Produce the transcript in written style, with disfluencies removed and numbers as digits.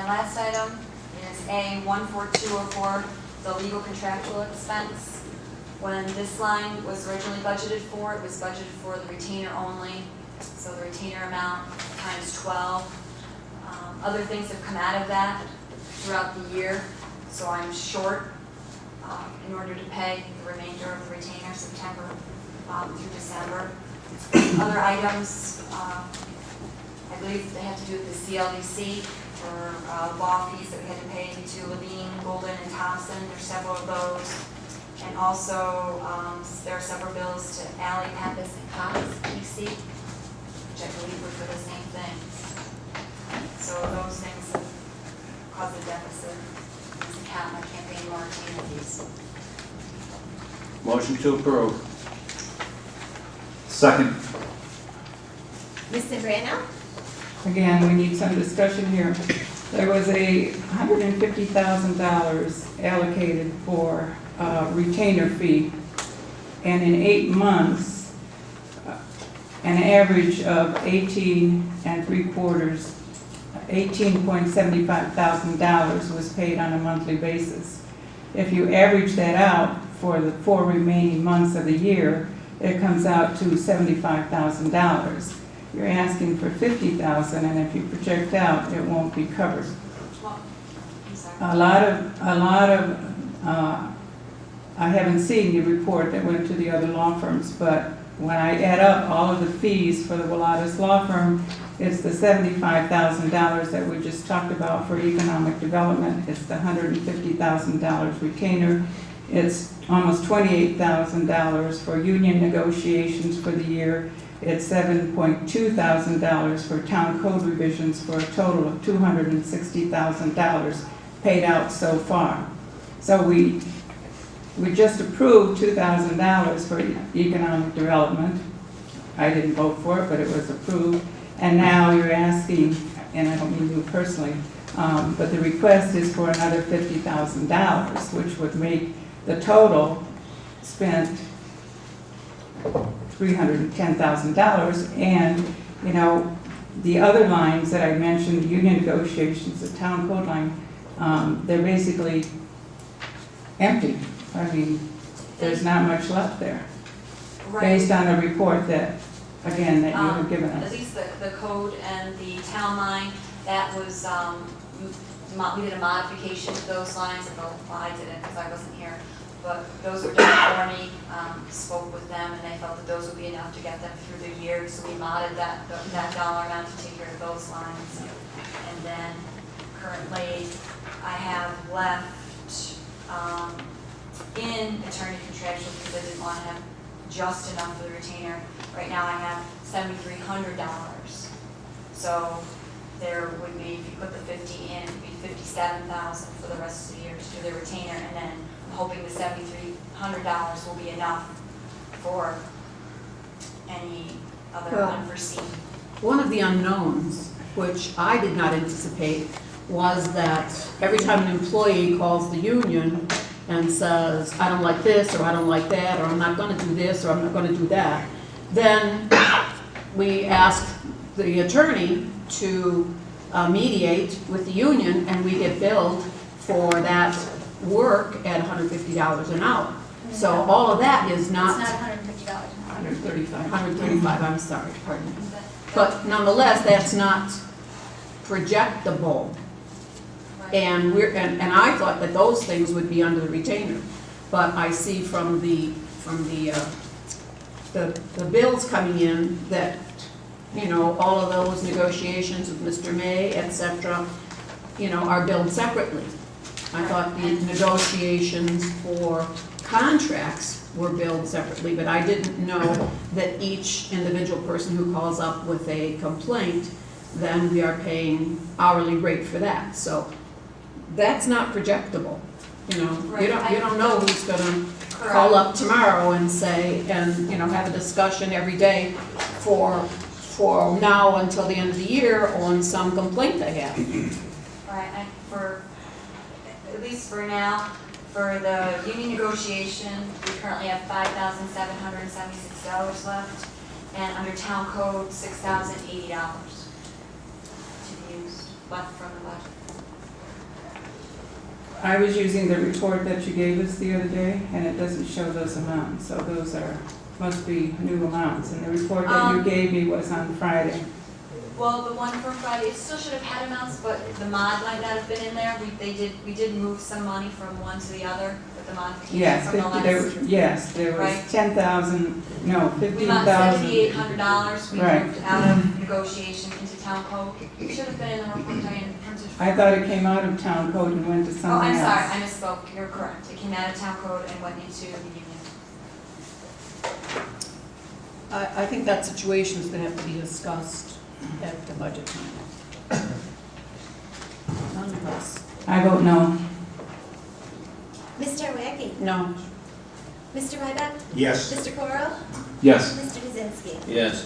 last item is A14204, the legal contractual expense. When this line was originally budgeted for, it was budgeted for the retainer only, so the retainer amount times 12. Other things have come out of that throughout the year, so I'm short in order to pay the remainder of the retainer, September through December. Other items, I believe they have to do with the CLDC for law fees that we had to pay to Levine, Golden, and Thompson. There's several of those. And also, there are several bills to Alley, Pappas, and Cox, PC, which I believe were for the same things. So those things have caused a deficit in this account. I can't pay any more retainer fees. Motion to approve. Second. Ms. Zambrano? Again, we need some discussion here. There was a $150,000 allocated for retainer fee, and in 8 months, an average of $18.75 was paid on a monthly basis. If you average that out for the 4 remaining months of the year, it comes out to $75,000. You're asking for $50,000, and if you project out, it won't be covered. Well, I'm sorry. A lot of, I haven't seen the report that went to the other law firms, but when I add up all of the fees for the Willatus law firm, it's the $75,000 that we just talked about for economic development. It's the $150,000 retainer. It's almost $28,000 for union negotiations for the year. It's $7.2 thousand for town code revisions, for a total of $260,000 paid out so far. So we just approved $2,000 for economic development. I didn't vote for it, but it was approved. And now you're asking, and I don't mean you personally, but the request is for another $50,000, which would make the total spent $310,000. And, you know, the other lines that I mentioned, the union negotiations, the town code line, they're basically empty. I mean, there's not much left there, Right. based on a report that, again, that you have given At us. least the code and the town line, that was, we did a modification to those lines. Well, I didn't because I wasn't here, but those were done for me. Spoke with them, and they felt that those would be enough to get them through the year, so we modded that dollar amount to take care of those lines. And then currently, I have left in attorney contractual because I didn't want to have just enough for the retainer. Right now I have $7,300. So there would be, if you put the 50 in, it would be $57,000 for the rest of the year to do the retainer, and then I'm hoping the $7,300 will be enough for any other Well, unforeseen. One of the unknowns, which I did not anticipate, was that every time an employee calls the union and says, I don't like this, or I don't like that, or I'm not going to do this, or I'm not going to do that, then we ask the attorney to mediate with the union, and we get billed for that work at $150 an hour. So all of that is not. It's not $150 an hour. 135, I'm sorry, pardon me. But nonetheless, that's not projectable. Right. And I thought that those things would be under the retainer. But I see from the bills coming in that, you know, all of those negotiations with Mr. May, et cetera, you know, are billed separately. I thought the negotiations for contracts were billed separately, but I didn't know that each individual person who calls up with a complaint, then we are paying hourly rate for that. So that's not projectable. You know, Right. you don't know who's gonna call up tomorrow and say, and, you know, have a discussion every day for now until the end of the year on some complaint they have. Right, and at least for now, for the union negotiation, we currently have $5,776 left, and under town code, $6,080 to be used, left from the budget. I was using the report that you gave us the other day, and it doesn't show those amounts, so those must be new amounts. And the report that you gave me was on Friday. Well, the one from Friday, it still should have had amounts, but the mod might not have been in there. We did move some money from one to the other with the modification Yes, from the last. there was Right. 10,000, no, We got 15,000. $7,800 we Right. moved out of negotiation into town code. It should have been in the report, Diane, in terms of. I thought it came out of town code and went to Oh, something I'm else. sorry, I misspoke. You're correct. It came out of town code and went into the union. I think that situation is going to have to be discussed at the budget time. None of us. I vote no. Mr. Waggy? No. Mr. Ryback? Yes. Mr. Coro? Yes. Mr. Kaczynski? Yes.